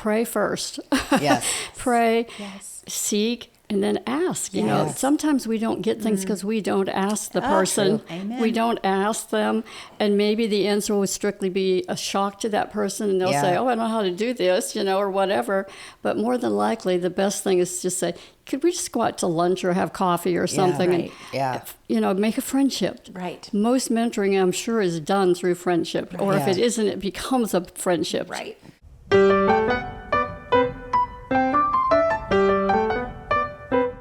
pray first. Yes. Pray, Yes. seek, and then ask. You Yes. know, sometimes we don't get things because we don't ask the person. true. Amen. We don't ask them. And maybe the answer will strictly be a shock to that person. And they'll Yeah. say, oh, I don't know how to do this, you know, or whatever. But more than likely, the best thing is just say, could we just go out to lunch or have coffee or something? right. And, Yeah. you know, make a friendship. Right. Most mentoring, I'm sure, is done through friendship. Or if Yeah. it isn't, it becomes a friendship. Right.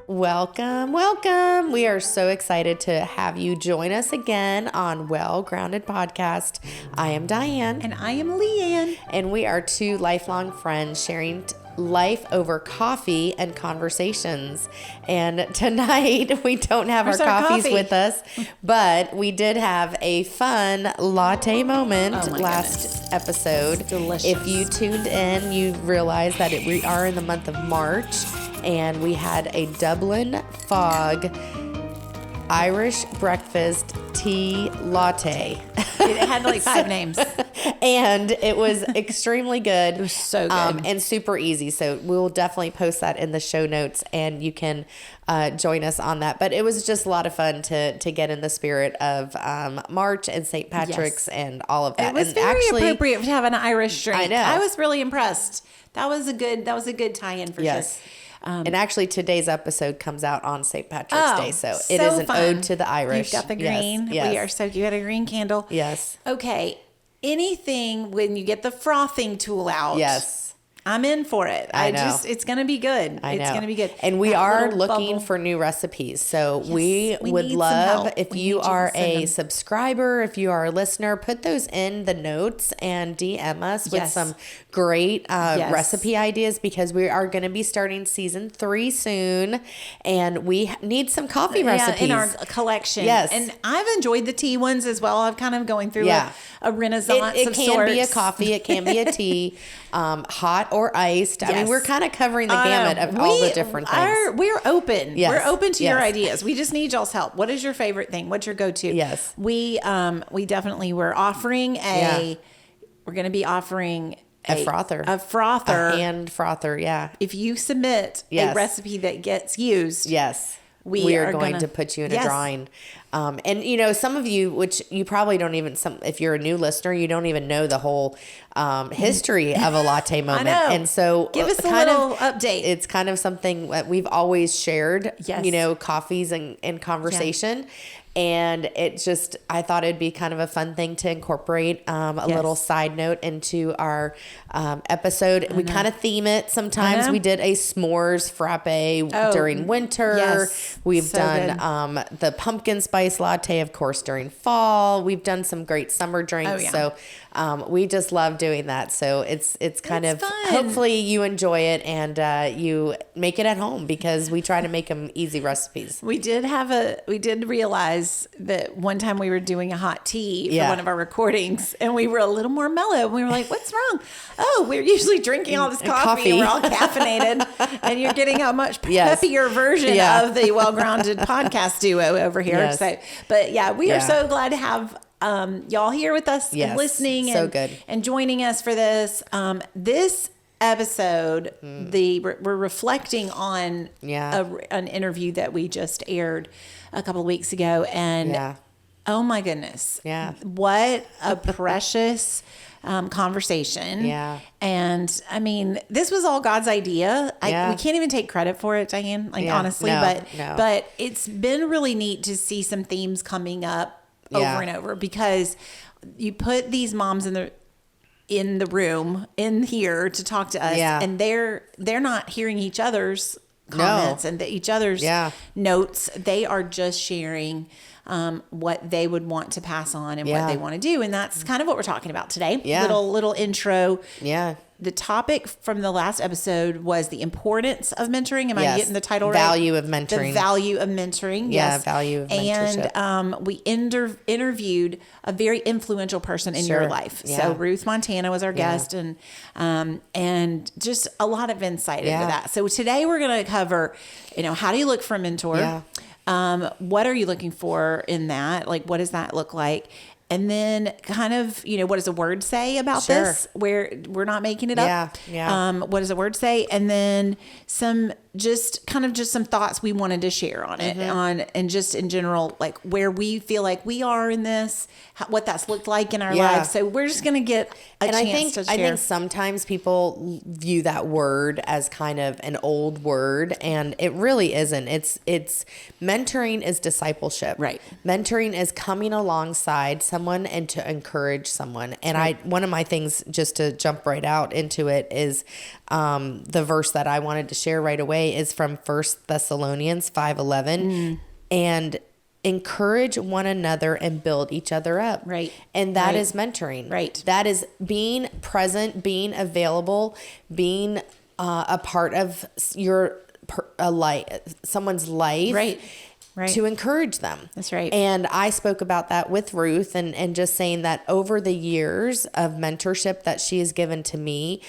Welcome, welcome. We are so excited to have you join us again on Well Grounded Podcast. I am Diane. And I am Leigh Ann. And we are two lifelong friends sharing life over coffee and conversations. And tonight we don't have Where's our our coffees coffee? with us, but we did have a fun latte moment Oh my last episode. Delicious. If you tuned in, you realize that we are in the month of March, and we had a Dublin Fog Irish breakfast tea latte. It had like 5 names. And it was extremely good. It was so good. And super easy. So we'll definitely post that in the show notes, and you can join us on that. But it was just a lot of fun to get in the spirit of March and St. Patrick's and all of that. It was and very actually, appropriate to have an Irish drink. I know. I was really impressed. That was a good tie-in for yes. sure. And actually, today's episode comes out on St. Patrick's Day, so it is an fun. ode to the Irish. You've got the Yes, green. yes. We are so you had a green candle. Yes. Okay. Anything when you get the frothing tool out. Yes. I'm in for it. I know. It's going to be good. I know. It's going to be good. And we That are little looking bubble. for new recipes. So we we would need some love help. if We you need you to are send a them. subscriber, if you are a listener, put those in the notes and DM us with Yes. some great Yes. recipe ideas, because we are going to be starting season 3 soon, and we need some coffee recipes. in our collection. Yes. And I've enjoyed the tea ones as well. I'm kind of going through Yeah. a renaissance It of can be a sorts. coffee, it can be a tea, hot or iced. I mean, Yes. we're kind of covering the gamut of all the different things. We're open. Yes. We're open to your Yes. ideas. We just need y'all's help. What is your favorite thing? What's your go-to? Yes. We definitely we're offering we're going to be offering A frother. A frother. A hand frother, yeah. If you submit Yes. a recipe that gets used, Yes. We are are going gonna- to put you in Yes. a drawing. And, you know, some of you, which you probably don't even, if you're a new listener, you don't even know the whole history of a latte moment. know. And so Give us a kind little of, update. It's kind of something that we've always shared, Yes. you know, coffees and conversation. And it just, I thought it'd be kind of a fun thing to incorporate a Yes. little side note into our episode. We kind of theme it. Sometimes know. we did a s'mores frappe during winter. yes. We've So done the pumpkin spice latte, of course, during fall. We've done some great summer drinks. Oh, yeah. So we just love doing that. So it's kind It's of, fun. hopefully you enjoy it and you make it at home, because we try to make them easy recipes. we did realize that one time we were doing a hot tea for Yeah. one of our recordings, and we were a little more mellow. We were like, what's wrong? Oh, we're usually drinking all this coffee. And we're all caffeinated, and you're getting a much Yes. peppier version Yeah. of the Well-Grounded podcast duo over here. Yes. So, but yeah, we are Yeah. so glad to have y'all here with us Yes. and listening So and, good. and joining us for this. This episode, we're reflecting on Yeah. an interview that we just aired a couple of weeks ago, and Yeah. oh my goodness, Yeah. what a precious conversation. Yeah. And I mean, this was all God's idea. Yeah. We can't even take credit for it, Diane, like Yeah. honestly, No. but it's been really neat to see some themes coming up Yeah. over and over, because you put these moms in the room in here to talk to us, Yeah. and they're not hearing each other's comments and each other's Yeah. notes. They are just sharing what they would want to pass on and Yeah. what they want to do, and that's kind of what we're talking about today. Yeah. Little intro. Yeah. The topic from the last episode was the importance of mentoring. Am I Yes. getting the title right? Value of mentoring. The value of mentoring. Yeah, Yes. value of mentorship. And we interviewed a very influential person in your Sure. life. Yeah. So Ruth Montana was our guest, and just a lot of insight Yeah. into that. So today we're going to cover, how do you look for a mentor? Yeah. What are you looking for in that? Like, what does that look like? And then kind of, what does the word say about Sure. this? Where we're not making it up. Yeah. What does the word say? And then some some thoughts we wanted to share on it, and just in general, like where we feel like we are in this, what that's looked like in our lives. So we're just going to get a chance to share. I think sometimes people view that word as kind of an old word, and it really isn't. It's mentoring is discipleship. Right. Mentoring is coming alongside someone and to encourage someone. And one of my things, just to jump right out into it, is the verse that I wanted to share right away is from 1 Thessalonians 5:11, and encourage one another and build each other up. Right. And that is mentoring. Right. That is being present, being available, being a part of someone's life. Right. To encourage them. That's right. And I spoke about that with Ruth, and just saying that over the years of mentorship that she has given to me,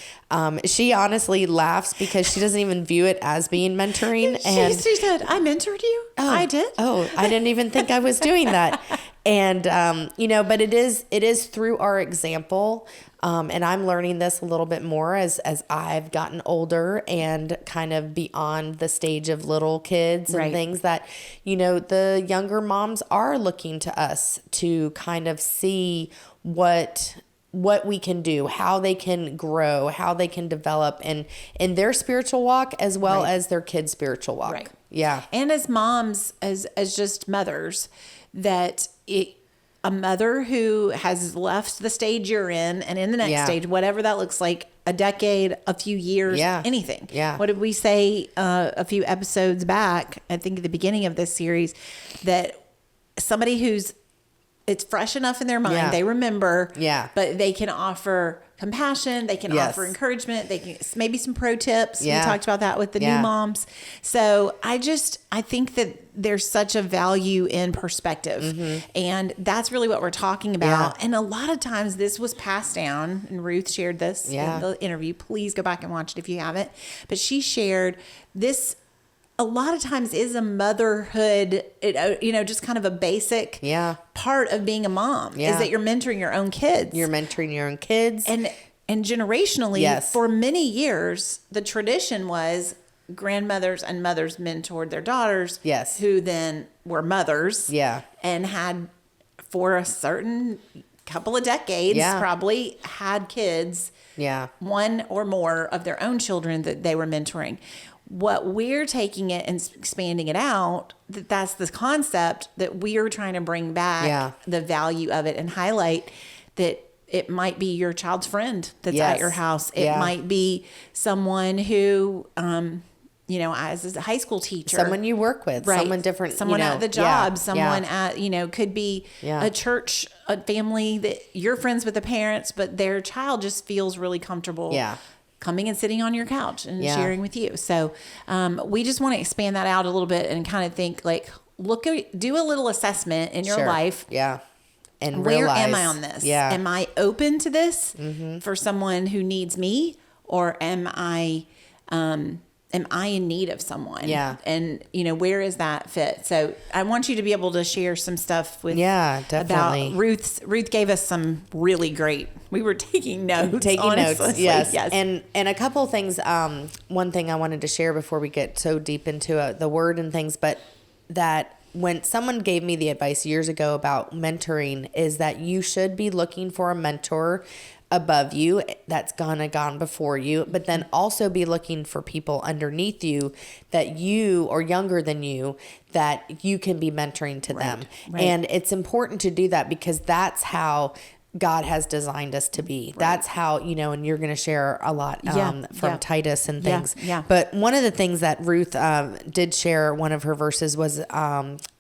she honestly laughs because she doesn't even view it as being mentoring. And she said, I mentored you? I did? Oh, I didn't even think I was doing that. And, but it is through our example. And I'm learning this a little bit more as I've gotten older and kind of beyond the stage of little kids and things that, the younger moms are looking to us to kind of see what we can do, how they can grow, how they can develop in their spiritual walk as well as their kids' spiritual walk. Right. Yeah. And as moms, as just mothers, that a mother who has left the stage you're in and in the next stage, whatever that looks like, a decade, a few years, anything. Yeah. What did we say a few episodes back, I think at the beginning of this series, that somebody it's fresh enough in their mind, they remember, but they can offer compassion, they can offer encouragement, they can maybe some pro tips. We talked about that with the new moms. So I think that there's such a value in perspective, and that's really what we're talking about. And a lot of times this was passed down, and Ruth shared this in the interview. Please go back and watch it if you haven't. But she shared this. A lot of times is a motherhood, just kind of a basic part of being a mom is that you're mentoring your own kids. You're mentoring your own kids. And generationally, for many years, the tradition was grandmothers and mothers mentored their daughters, who then were mothers, and had, for a certain couple of decades, probably had kids, one or more of their own children that they were mentoring. What we're taking it and expanding it out, that's the concept that we are trying to bring back the value of it and highlight that it might be your child's friend that's at your house. It might be someone who, as a high school teacher. Someone you work with, someone different. Someone at the job, someone at, could be a church, a family that you're friends with the parents, but their child just feels really comfortable. Coming and sitting on your couch and sharing with you. So we just want to expand that out a little bit and kind of think like, do a little assessment in your life. And where realize, am I on this? Am I open to this for someone who needs me, or am I in need of someone? And where is that fit? So I want you to be able to share some stuff with definitely. About Ruth gave us some really great. We were taking notes. Yes. And a couple of things. One thing I wanted to share before we get so deep into the word and things, but that when someone gave me the advice years ago about mentoring is that you should be looking for a mentor above you that's gone before you, but then also be looking for people underneath you that you or younger than you that you can be mentoring to them. And it's important to do that because that's how God has designed us to be. That's how, and you're going to share a lot from Titus and things. But one of the things that Ruth did share, one of her verses was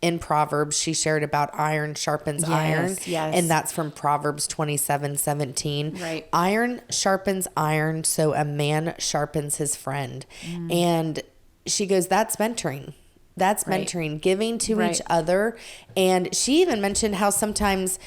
in Proverbs. She shared about iron sharpens iron. And that's from Proverbs 27:17. Iron sharpens iron, so a man sharpens his friend. And she goes, that's mentoring. That's mentoring, giving to each other. And she even mentioned how sometimes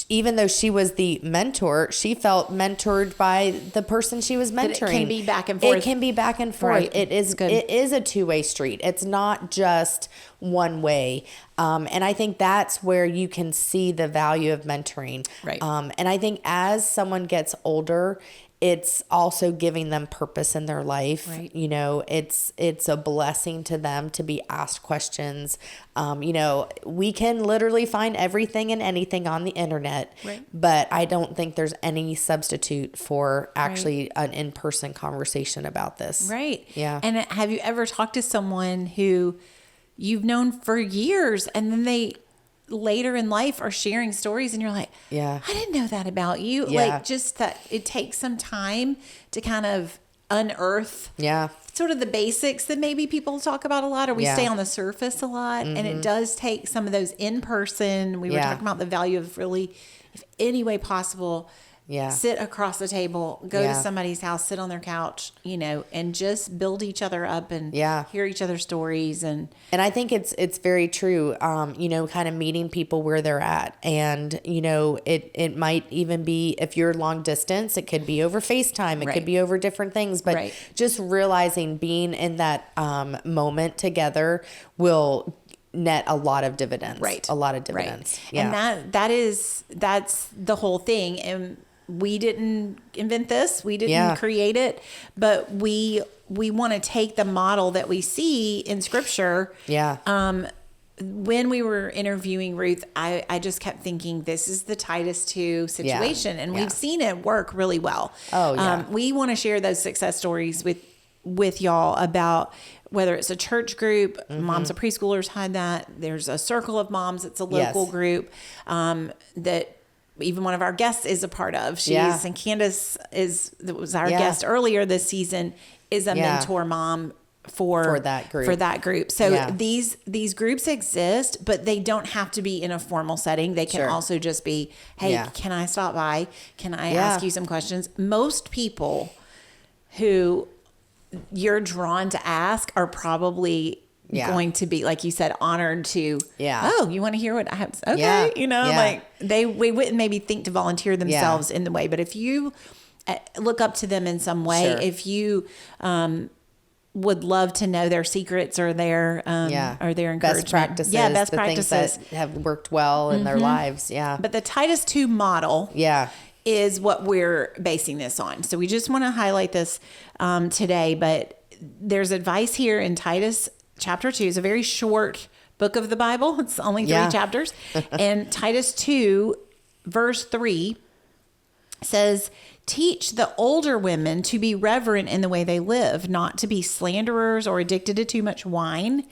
even though she was the mentor, she felt mentored by the person she was mentoring. It can be back and forth. It can be back and forth. Right. It is Good. It is a two-way street. It's not just one way. And I think that's where you can see the value of mentoring. Right. And I think as someone gets older, it's also giving them purpose in their life. Right. You know, it's a blessing to them to be asked questions. You know, we can literally find everything and anything on the internet, right. but I don't think there's any substitute for actually an in-person conversation about this. Right. Yeah. And have you ever talked to someone who you've known for years and then they later in life are sharing stories and you're like, yeah, I didn't know that about you. Yeah. Like just that it takes some time to kind of unearth sort of the basics that maybe people talk about a lot, or we stay on the surface a lot. And it does take some of those in person. We were talking about the value of really, if any way possible, sit across the table, go to somebody's house, sit on their couch, you know, and just build each other up and hear each other's stories. And I think it's very true. You know, kind of meeting people where they're at. And, you know, it might even be, if you're long distance, it could be over FaceTime. It could be over different things, but just realizing being in that moment together will net a lot of dividends. Right. A lot of dividends. Right. Yeah. And that's the whole thing. And we didn't invent this. We didn't create it, but we want to take the model that we see in scripture. Yeah. When we were interviewing Ruth, I just kept thinking this is the Titus 2 situation, and we've seen it work really well. Oh yeah. We want to share those success stories with y'all about whether it's a church group, moms of preschoolers had that. There's a circle of moms. It's a local group that even one of our guests is a part of. And Candace was our guest earlier this season, is a mentor mom for that group. So these groups exist, but they don't have to be in a formal setting. They can also just be, hey, can I stop by? Can I ask you some questions? Most people who you're drawn to ask are probably going to be, like you said, honored to, oh, you want to hear what I have to say? Okay. You know, like we wouldn't maybe think to volunteer themselves in the way, but if you look up to them in some way, if you would love to know their secrets or their encouragement. Best practices. Yeah, best practices. Things that have worked well in their lives. Yeah. But the Titus 2 model is what we're basing this on. So we just want to highlight this today, but there's advice here in Titus chapter 2. It's a very short book of the Bible. It's only 3 chapters. And Titus 2 verse 3 says, teach the older women to be reverent in the way they live, not to be slanderers or addicted to too much wine.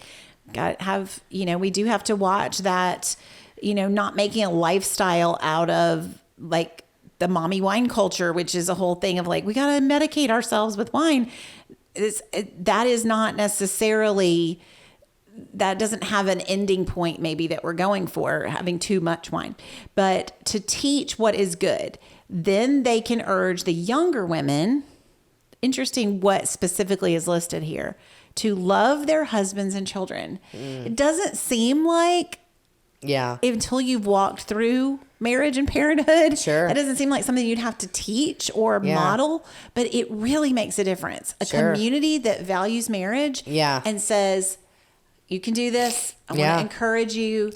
We do have to watch that, not making a lifestyle out of like the mommy wine culture, which is a whole thing of like, we got to medicate ourselves with wine. That is not necessarily, that doesn't have an ending point maybe that we're going for, having too much wine, but to teach what is good. Then they can urge the younger women, interesting what specifically is listed here, to love their husbands and children. It doesn't seem like, until you've walked through marriage and parenthood, that doesn't seem like something you'd have to teach or model, but it really makes a difference. A community that values marriage and says, you can do this. I want to encourage you.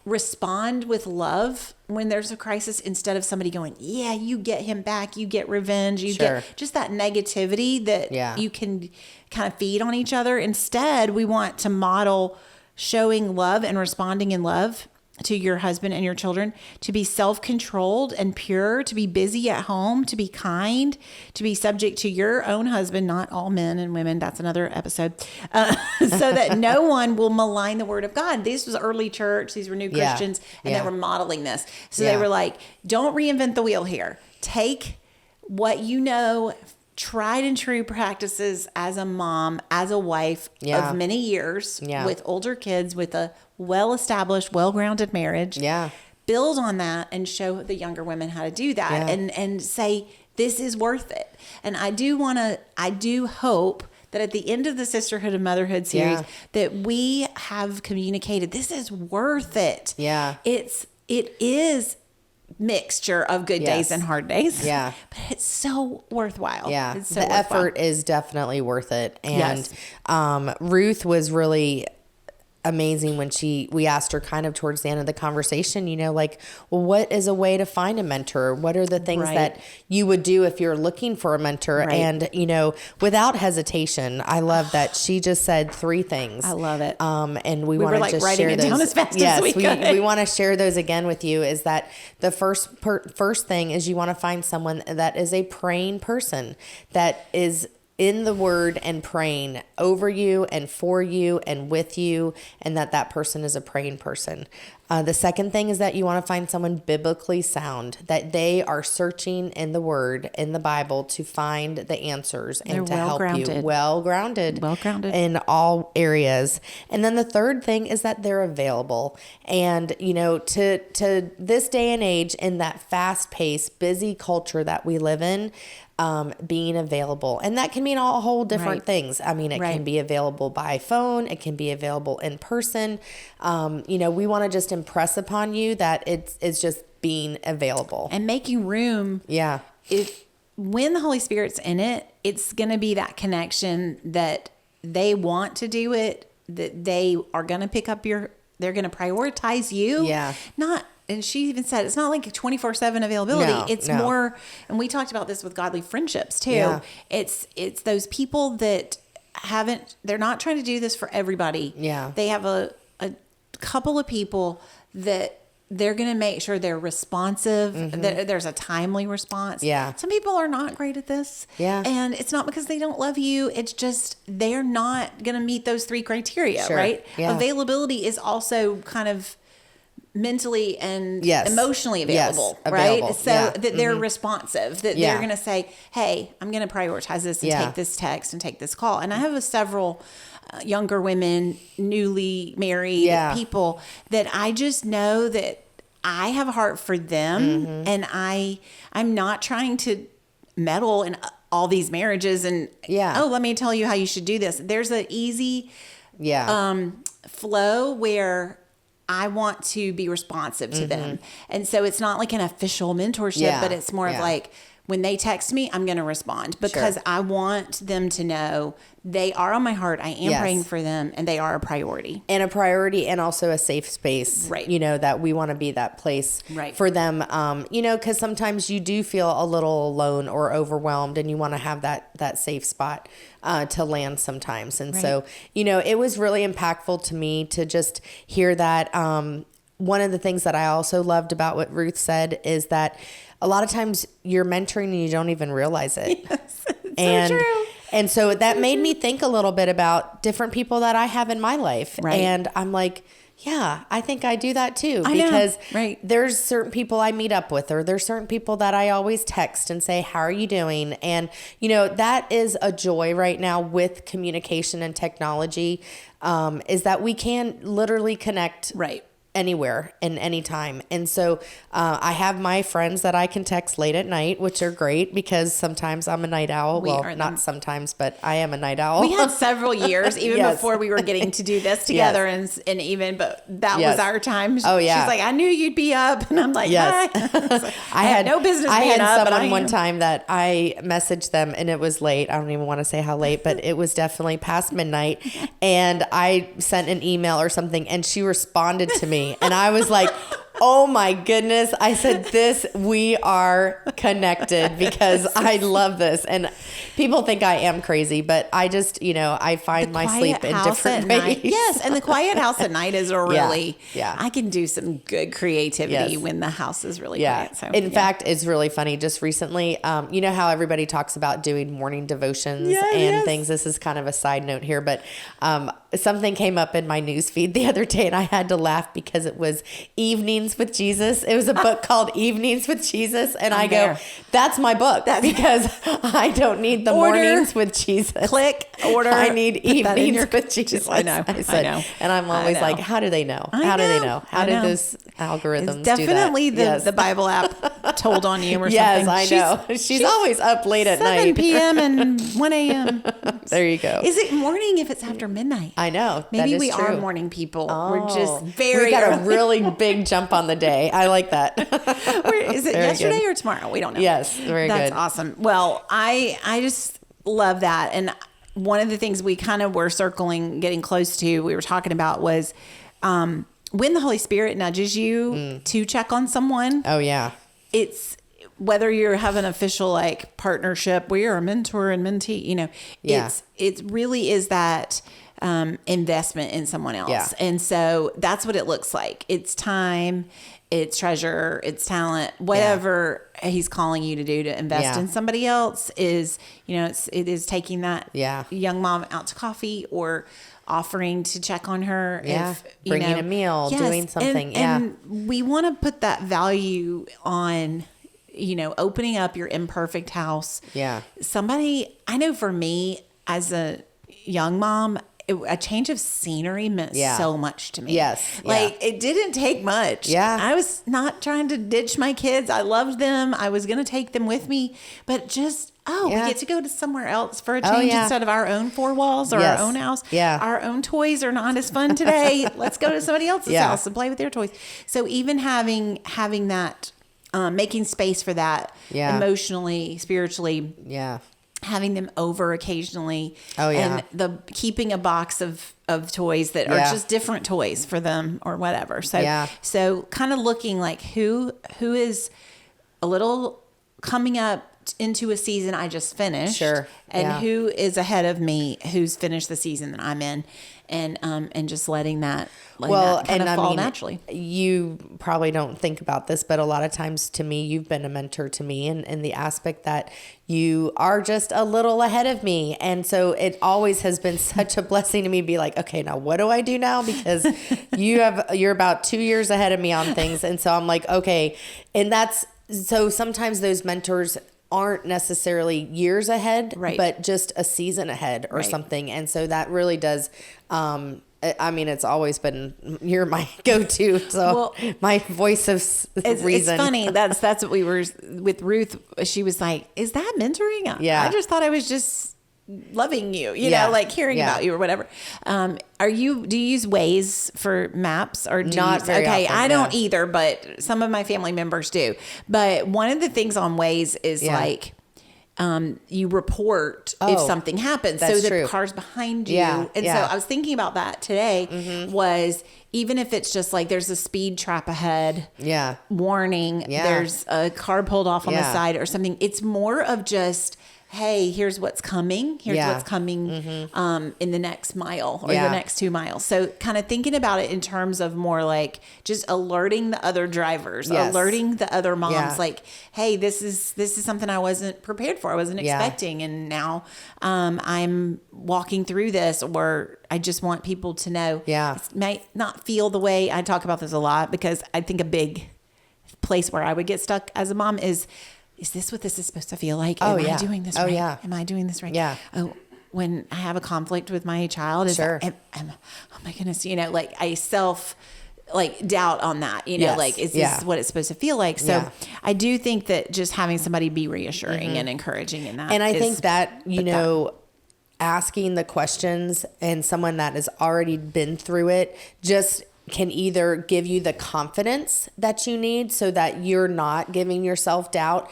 Respond with love when there's a crisis, instead of somebody going, you get him back. You get revenge. You get just that negativity that you can kind of feed on each other. Instead, we want to model showing love and responding in love to your husband and your children, to be self-controlled and pure, to be busy at home, to be kind, to be subject to your own husband, not all men and women. That's another episode. So that no one will malign the word of God. This was early church. These were new Christians, and they were modeling this. So they were like, don't reinvent the wheel here. Take what you know, tried and true practices as a mom, as a wife of many years with older kids, with a well-established, well-grounded marriage. Build on that and show the younger women how to do that and say, this is worth it. And I do hope that at the end of the Sisterhood and Motherhood series that we have communicated, this is worth it. It is mixture of good days and hard days. Yeah. But it's so worthwhile. Yeah. It's so the worthwhile. effort is definitely worth it. And Yes. Ruth was really amazing when we asked her kind of towards the end of the conversation, like, well, what is a way to find a mentor? What are the things that you would do if you're looking for a mentor? Right. And, without hesitation, I love that she just said 3 things. I love it. And we want to just writing share it those. down as fast as we could. We want to share those again with you. Is that the first thing is you want to find someone that is a praying person, that is in the word and praying over you and for you and with you, and that person is a praying person. The second thing is that you want to find someone biblically sound, that they are searching in the word, in the Bible, to find the answers and to help you. Well-grounded in all areas. And then the third thing is that they're available. And, to this day and age, in that fast-paced, busy culture that we live in, being available. And that can mean all whole different things. I mean, it can be available by phone. It can be available in person. We want to just impress upon you that it's just being available. And making room. Yeah. When the Holy Spirit's in it, it's going to be that connection that they want to do it, that they are going to pick up they're going to prioritize you. Yeah. And she even said, it's not like 24/7 availability. No, it's more, and we talked about this with godly friendships too. Yeah. It's those people that they're not trying to do this for everybody. Yeah. They have a couple of people that they're going to make sure they're responsive, that there's a timely response. Yeah. Some people are not great at this. Yeah. And it's not because they don't love you. It's just, they're not going to meet those 3 criteria, Sure. right? Yeah. Availability is also kind of mentally and emotionally available, yes. right? Available. So that they're responsive, that they're going to say, hey, I'm going to prioritize this and take this text and take this call. And I have several younger women, newly married people that I just know that I have a heart for them, and I'm not trying to meddle in all these marriages and let me tell you how you should do this. There's an easy flow where I want to be responsive to them. And so it's not like an official mentorship, but it's more of like, when they text me, I'm going to respond because I want them to know they are on my heart. I am praying for them, and they are a priority. And a priority, and also a safe space, right? That we want to be that place for them. Because sometimes you do feel a little alone or overwhelmed, and you want to have that safe spot to land sometimes. And so, it was really impactful to me to just hear that. One of the things that I also loved about what Ruth said is that a lot of times you're mentoring and you don't even realize it. Yes, and, so true. And so that made me think a little bit about different people that I have in my life. Right. And I'm like, yeah, I think I do that too. I know. Because right. there's certain people I meet up with, or there's certain people that I always text and say, how are you doing? And, that is a joy right now with communication and technology, is that we can literally connect anywhere and anytime. And so I have my friends that I can text late at night, which are great because sometimes I'm a night owl. Not sometimes, but I am a night owl. We had several years even before we were getting to do this together but that was our time. Oh yeah. She's like, I knew you'd be up. And I'm like, yes. Like, I had no business being up. Someone one time that I messaged them and it was late. I don't even want to say how late, but it was definitely past midnight. And I sent an email or something and she responded to me. And I was like, oh my goodness. I said, we are connected because I love this. And people think I am crazy, but I just, I find my sleep in different ways. Yes. And the quiet house at night is really, I can do some good creativity when the house is really quiet. So, in fact, it's really funny. Just recently, you know how everybody talks about doing morning devotions and things. This is kind of a side note here, but something came up in my news feed the other day and I had to laugh because it was Evenings with Jesus. It was a book called Evenings with Jesus. And I go, that's my book because I don't need the mornings with Jesus. Click, order. I need evenings with Jesus. I know. I know. And I'm always like, how do they know? How do they know? How did those algorithms it's definitely do that? the Bible app told on you or yes, something. I know. She's always up late at 7 night. p.m. and 1 a.m. There you go. Is it morning if it's after midnight? I know. Maybe we true. are morning people. Oh, We're just very. We got a really big jump on the day. I like that. Is it yesterday or tomorrow? We don't know. Yes, very That's good. awesome. Well, I just love that. And one of the things we kind of were circling, getting close to, we were talking about was when the Holy Spirit nudges you to check on someone. Oh, yeah. It's whether you're having an official like partnership where you're a mentor and mentee, you know, it really is that investment in someone else. Yeah. And so that's what it looks like. It's time, it's treasure, it's talent, whatever he's calling you to do to invest in somebody else is, you know, it is taking that young mom out to coffee or offering to check on her. If, bringing a meal, doing something. And we want to put that value on, you know, opening up your imperfect house. Yeah. Somebody, I know for me as a young mom, a change of scenery meant so much to me. Yes. Like it didn't take much. Yeah. I was not trying to ditch my kids. I loved them. I was going to take them with me, but just, we get to go to somewhere else for a change instead of our own four walls or our own house. Yeah. Our own toys are not as fun today. Let's go to somebody else's house and play with their toys. So even having that, making space for that emotionally, spiritually, having them over occasionally, and keeping a box of toys that are just different toys for them or whatever. So kind of looking like who is a little coming up into a season I just finished, and who is ahead of me, who's finished the season that I'm in, and just letting that kind of fall naturally. You probably don't think about this, but a lot of times to me, you've been a mentor to me in the aspect that you are just a little ahead of me. And so it always has been such a blessing to me to be like, okay, now what do I do now? Because you're about 2 years ahead of me on things. And so I'm like, okay. And so sometimes those mentors aren't necessarily years ahead, but just a season ahead or something. And so that really does, I mean, it's always been, you're my go-to. So my voice of reason. It's funny. That's what we were with Ruth. She was like, is that mentoring? Yeah. I just thought I was just loving you, you know, like hearing about you or whatever. Do you use Waze for maps or not very often, I don't either, but some of my family members do. But one of the things on Waze is like, you report if something happens. So the car's behind you. And so I was thinking about that today was even if it's just like there's a speed trap ahead, warning, there's a car pulled off on the side or something. It's more of just, hey, here's what's coming. Here's what's coming in the next mile or the next 2 miles. So kind of thinking about it in terms of more like just alerting the other drivers, alerting the other moms, like, hey, this is something I wasn't prepared for. I wasn't expecting. And now I'm walking through this, or I just want people to know. It might not feel the way I talk about this a lot, because I think a big place where I would get stuck as a mom is this what this is supposed to feel like? Am I doing this right? Am I doing this right? Oh, when I have a conflict with my child, oh my goodness, you know, like I doubt on that, you know, like, is this what it's supposed to feel like? So I do think that just having somebody be reassuring and encouraging in that. And I think that, you know, asking the questions and someone that has already been through it just can either give you the confidence that you need so that you're not giving yourself doubt,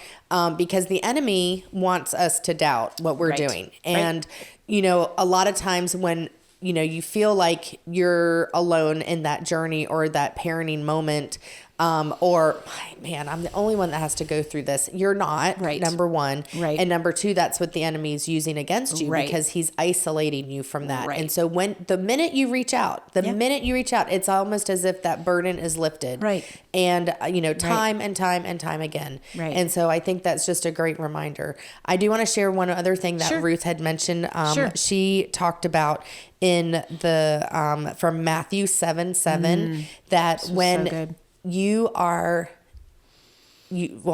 because the enemy wants us to doubt what we're doing. And, you know, a lot of times when, you know, you feel like you're alone in that journey or that parenting moment, or man, I'm the only one that has to go through this. You're not, number one. And number two, that's what the enemy is using against you, because he's isolating you from that. And so the minute you reach out, it's almost as if that burden is lifted. And, you know, time and time and time again. And so I think that's just a great reminder. I do want to share one other thing that Ruth had mentioned. She talked about in the, from Matthew 7:7, that when you are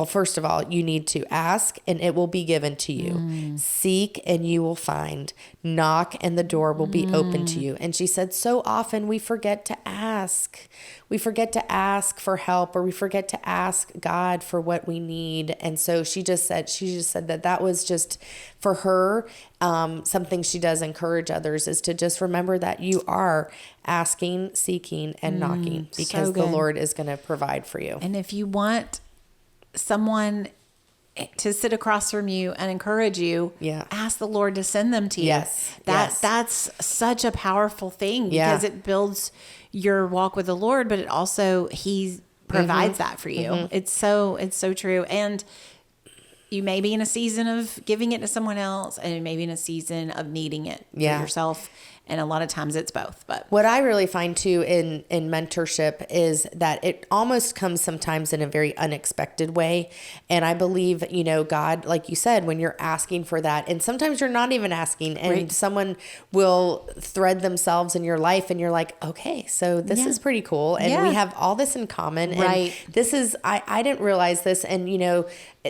first of all, you need to ask and it will be given to you. Seek and you will find. Knock and the door will be open to you. And she said, so often we forget to ask. We forget to ask for help, or we forget to ask God for what we need. And so she just said that was just for her, something she does encourage others is to just remember that you are asking, seeking, and knocking, because the Lord is going to provide for you. And if you want someone to sit across from you and encourage you, ask the Lord to send them to you. That's such a powerful thing, because it builds your walk with the Lord, but it also, he provides that for you. It's so true. And you may be in a season of giving it to someone else, and you may be in a season of needing it for yourself. And a lot of times it's both. But what I really find too in mentorship is that it almost comes sometimes in a very unexpected way. And I believe, God, like you said, when you're asking for that, and sometimes you're not even asking, and someone will thread themselves in your life, and you're like, okay, so this is pretty cool. And we have all this in common. And this is, I didn't realize this. And,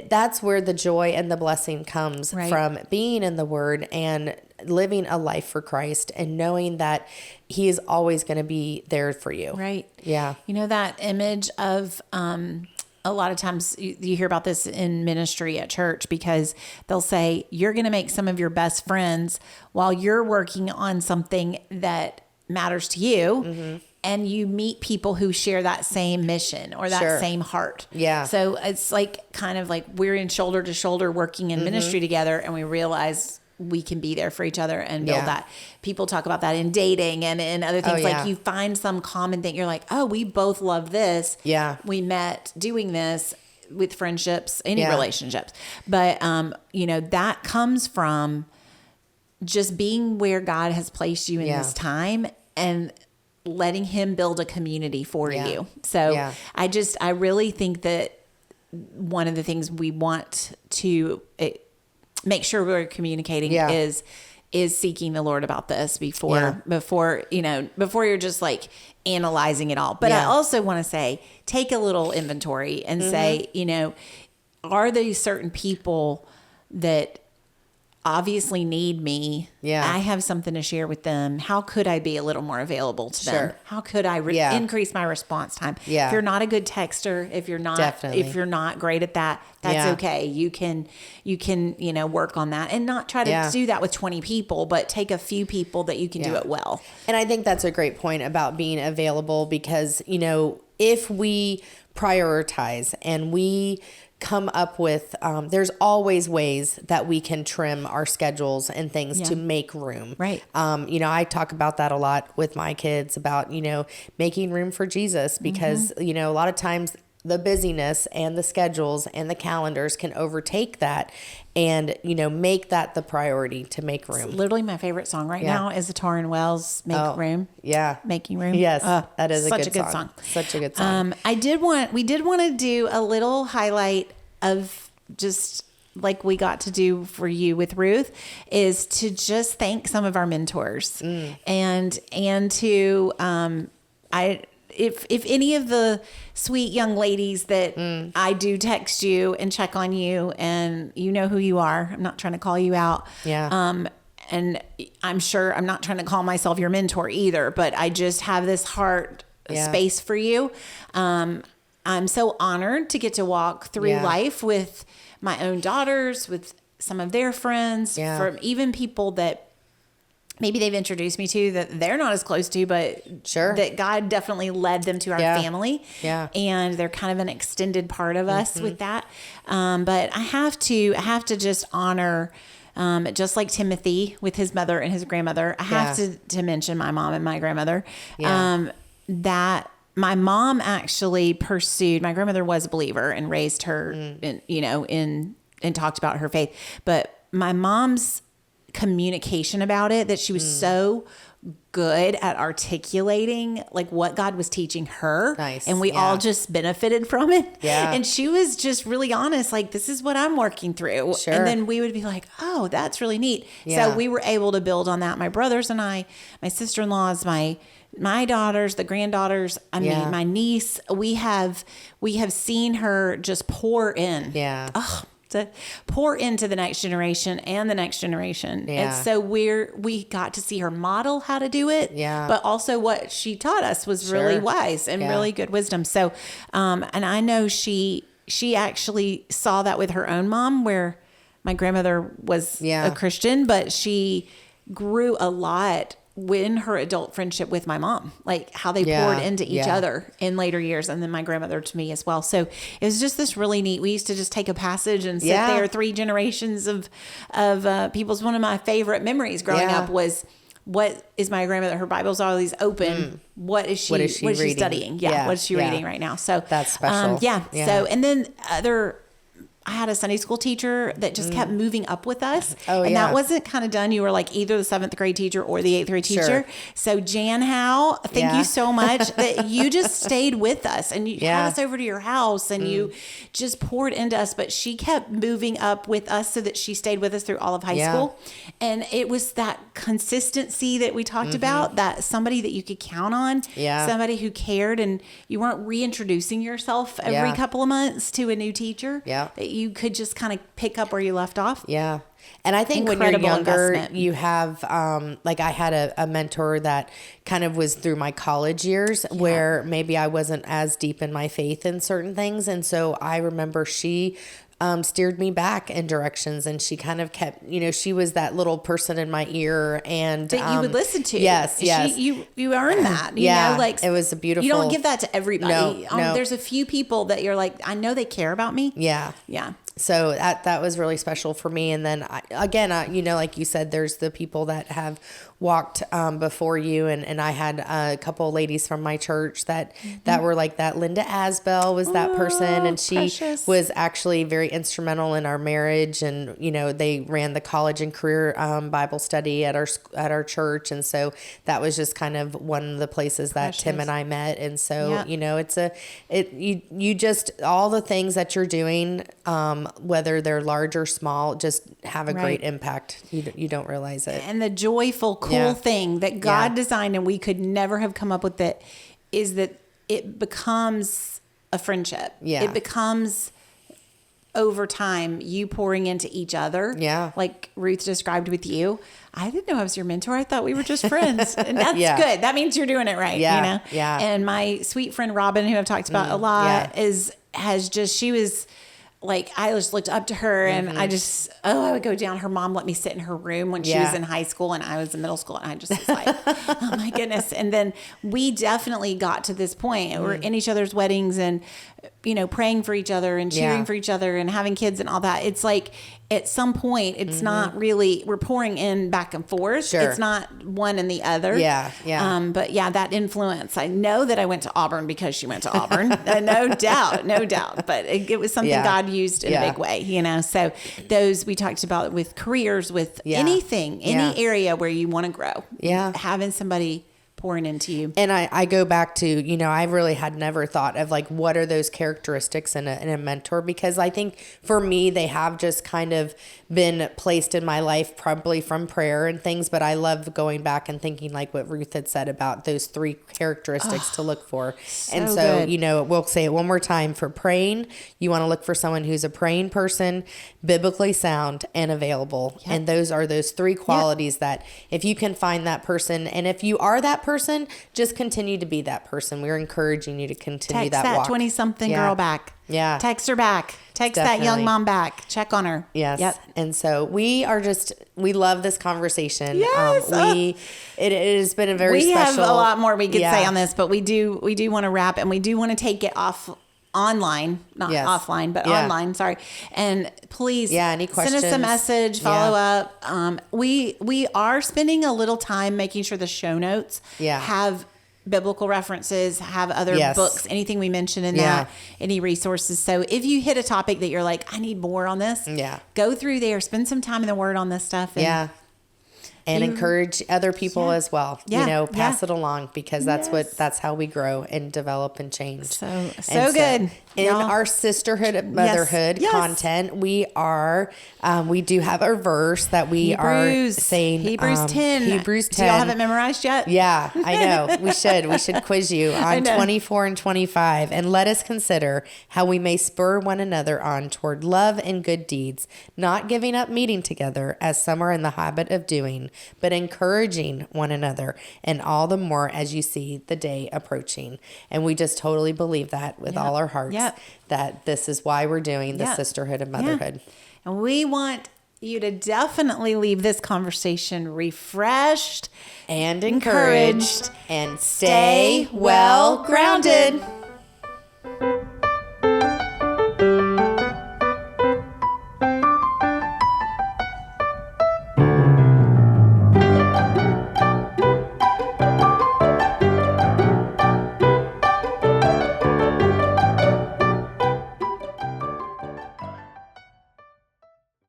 that's where the joy and the blessing comes from being in the Word and living a life for Christ, and knowing that he is always going to be there for you. Right. Yeah. That image of, a lot of times you hear about this in ministry at church, because they'll say, you're going to make some of your best friends while you're working on something that matters to you. And you meet people who share that same mission or that same heart. Yeah. So it's kind of like we're in shoulder to shoulder working in ministry together, and we realize we can be there for each other and build that. People talk about that in dating and in other things. Like you find some common thing. You're like, oh, we both love this. Yeah. We met doing this with friendships, any relationships. But, that comes from just being where God has placed you in this time and letting him build a community for you. So I really think that one of the things we want to make sure we're communicating is seeking the Lord about this before you're just like analyzing it all. But I also want to say, take a little inventory and say, are there certain people that obviously need me? I have something to share with them. How could I be a little more available to them? How could I increase my response time? If you're not a good texter, if you're not great at that, that's okay. You can work on that, and not try to do that with 20 people, but take a few people that you can do it well. And I think that's a great point about being available, because, if we prioritize and we come up with, there's always ways that we can trim our schedules and things to make room. Right. I talk about that a lot with my kids about, making room for Jesus, because, a lot of times the busyness and the schedules and the calendars can overtake that, and, make that the priority to make room. It's literally my favorite song right now is the Torrin Wells, Make Room. Yeah. Making Room. Yes. That is such a good song. Such a good song. We did want to do a little highlight of just like we got to do for you with Ruth, is to just thank some of our mentors and to, if any of the sweet young ladies that I do text you and check on you, and you know who you are. I'm not trying to call you out. Yeah. And I'm sure I'm not trying to call myself your mentor either, but I just have this heart space for you. I'm so honored to get to walk through life with my own daughters, with some of their friends, from even people that maybe they've introduced me to that they're not as close to, but that God definitely led them to our family. Yeah. And they're kind of an extended part of us with that. But I have to just honor, just like Timothy with his mother and his grandmother, I have to mention my mom and my grandmother, that my mom actually pursued, my grandmother was a believer and raised her and talked about her faith, but my mom's communication about it, that she was so good at articulating like what God was teaching her. Nice. And we all just benefited from it. Yeah. And she was just really honest, like, this is what I'm working through. Sure. And then we would be like, oh, that's really neat. Yeah. So we were able to build on that. My brothers and I, my sister-in-laws, my daughters, the granddaughters, mean, my niece, we have seen her just pour in. Yeah. To pour into the next generation and the next generation. Yeah. And so we got to see her model how to do it. Yeah. But also what she taught us was really wise and really good wisdom. So, and I know she actually saw that with her own mom, where my grandmother was a Christian, but she grew a lot in her adult friendship with my mom, like how they poured into each other in later years. And then my grandmother to me as well. So it was just this really neat, we used to just take a passage and sit there, 3 generations of people's. One of my favorite memories growing up was, what is my grandmother? Her Bible's always open. What is she studying? Yeah. What is she reading right now? So that's special. So, and then I had a Sunday school teacher that just kept moving up with us. And that wasn't kind of done. You were like either the 7th grade teacher or the 8th grade teacher. Sure. So Jan Howe, thank you so much that you just stayed with us and you had us over to your house and you just poured into us. But she kept moving up with us so that she stayed with us through all of high school. And it was that consistency that we talked about, that somebody that you could count on, somebody who cared, and you weren't reintroducing yourself every couple of months to a new teacher. That you could just kind of pick up where you left off. Yeah. And I think when you're younger, you have, like I had a mentor that kind of was through my college years where maybe I wasn't as deep in my faith in certain things. And so I remember she steered me back in directions, and she kind of kept, she was that little person in my ear and that you would listen to. Yes. You earned that. You know, like it was a beautiful. You don't give that to everybody. No. There's a few people that you're like, I know they care about me. Yeah. So that was really special for me. And then like you said, there's the people that have walked before you, and I had a couple of ladies from my church that were like that. Linda Asbell was that person, and she was actually very instrumental in our marriage. And they ran the college and career Bible study at our church, and so that was just kind of one of the places that Tim and I met. And so you just all the things that you're doing, whether they're large or small, just have a great impact. You don't realize it. And the joyful, cool thing that God designed, and we could never have come up with it, is that it becomes a friendship. Yeah. It becomes, over time, you pouring into each other. Yeah. Like Ruth described with you. I didn't know I was your mentor. I thought we were just friends. And that's good. That means you're doing it right. Yeah. Yeah. And my sweet friend Robin, who I've talked about a lot, she was like, I just looked up to her and I would go down. Her mom let me sit in her room when she was in high school and I was in middle school, and I just was like, oh my goodness. And then we definitely got to this point. We're in each other's weddings and, praying for each other and cheering for each other and having kids and all that. It's like, at some point, it's not really, we're pouring in back and forth. Sure. It's not one and the other. Yeah. But that influence, I know that I went to Auburn because she went to Auburn. No doubt. But it was something God used in a big way, So those we talked about with careers, with anything, any area where you want to grow. Yeah. Having somebody pouring into you. And I go back to, I really had never thought of like, what are those characteristics in a mentor? Because I think for me, they have just kind of been placed in my life, probably from prayer and things. But I love going back and thinking like what Ruth had said about those 3 characteristics to look for. And so, good. We'll say it one more time. For praying, you want to look for someone who's a praying person, biblically sound and available. Yep. And those are those 3 qualities that if you can find that person, and if you are that person, just continue to be that person. We're encouraging you to continue Text that walk. 20-something girl back. Yeah. Text her back. Text that young mom back. Check on her. Yes. Yep. And so we love this conversation. Yes. It has been a very special. We have a lot more we could say on this, but we do want to wrap, and we do want to take it online, not offline, but online. Sorry. And please any questions? Send us a message, follow up. We are spending a little time making sure the show notes have biblical references, have other books, anything we mention in that, any resources. So if you hit a topic that you're like, I need more on this, go through there, spend some time in the Word on this stuff. And and encourage other people as well. Pass it along, because that's how we grow and develop and change. So good. In our sisterhood of motherhood content, we do have a verse that we are saying. Hebrews 10. Hebrews 10. Do y'all have it memorized yet? Yeah, I know. We should quiz you on 24 and 25. And let us consider how we may spur one another on toward love and good deeds, not giving up meeting together as some are in the habit of doing, but encouraging one another, and all the more as you see the day approaching. And we just totally believe that with all our hearts, that this is why we're doing the sisterhood of motherhood. And we want you to definitely leave this conversation refreshed and encouraged, and stay well grounded.